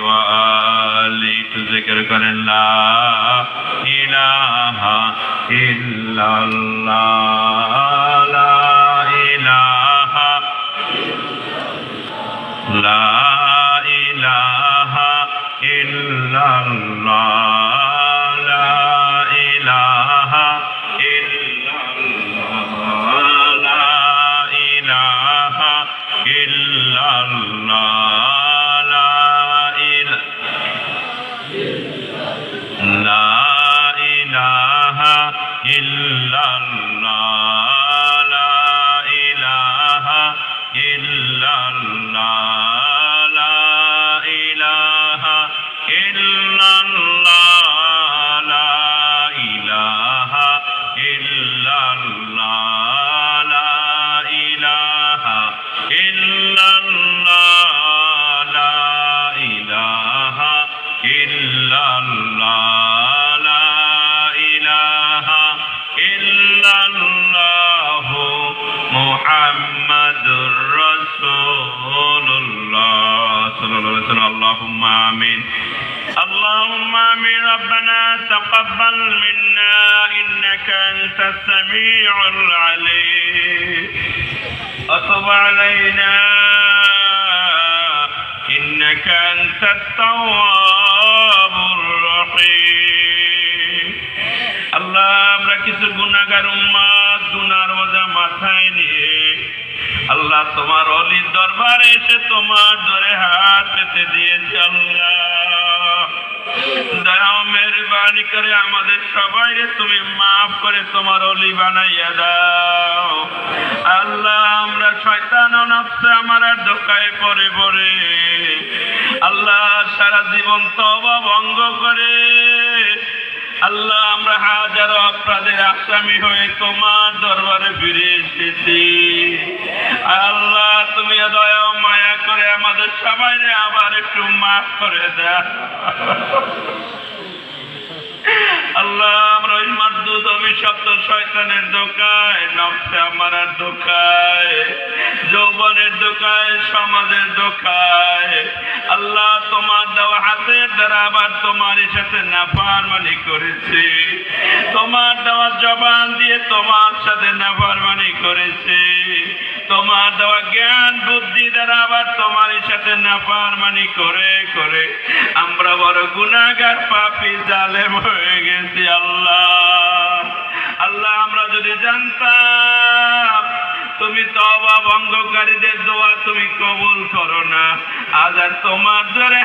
وآله تذكر করেন লা ইলাহা ইল্লাল্লাহ লা ইলাহা লা ইলাহা ইল্লাল্লাহ লা ইলাহা ইল্লাল্লাহ লা ইলাহা ইল্লাল্লাহ লা ইলাহা ইল্লাল্লাহ লা ইলাহা ইল্লাল্লাহ লা ইলাহা ইল্লাল্লাহ লা ইলাহা ইল্লাল্লাহ লা ইলাহা ইল্লাল্লাহ লা ইলাহা ইল্লাল্লাহ মুহাম্মাদুর রাসূলুল্লাহ সাল্লাল্লাহু আলাইহি ওয়াসাল্লাম আল্লাহুম্মা আমিন আল্লাহুম্মা আমিন রব্বানা তাকাব্বাল মিন্না ইন্নাকা আনতাস সামিউল আলিম ওয়া তুব আলাইনা ইন্নাকা আনতাত তাওয়াবুর রহিম আল্লাহ আমরা কিছু গুনাহগার উম্মত গুনার বোঝা মাথায় নিয়ে আল্লাহ তোমার অলির দরবারে এসে তোমার ধরে হাত পেতে দিয়েছে আল্লাহ দয়া মেহেরবানি করে আমাদের সবাইকে তুমি মাফ করে তোমার অলি বানাইয়া দাও আল্লাহ আমরা শয়তান ও নফসে আমার ধোঁকায় পড়ে পড়ে আল্লাহ সারা জীবন তওবা ভঙ্গ করে আল্লাহ আমরা হাজারো অপরাধের আসামি হয়ে তোমার দরবারে ফিরে এসেছি আল্লাহ তুমি দয়া ও মায়া করে আমাদের সবাইকে আবার একটু মাফ করে দাও আল্লাহ আমরা ওই মারদুদ অভিশপ্ত শয়তানের ধোঁকায় নফসে আমাদের ধোঁকায় যৌবনের ধোঁকায় সমাজের ধোঁকায় আল্লাহ তোমার দেওয়া হাতের দ্বারা আবার তোমারই সাথে নাফরমানি করেছি তোমার দেওয়া জবান দিয়ে তোমার সাথে নাফরমানি করেছি তোমার দেওয়া জ্ঞান বুদ্ধি দ্বারা আবার তোমারই সাথে নাফরমানি করে করে আমরা বড় গুনাহগার পাপী জালেম হয়ে গেছি আল্লাহ আল্লাহ আমরা যদি জানতাম তুমি তওবা ভঙ্গকারীদের দোয়া তুমি কবুল করো না আজ আর তোমার ধরে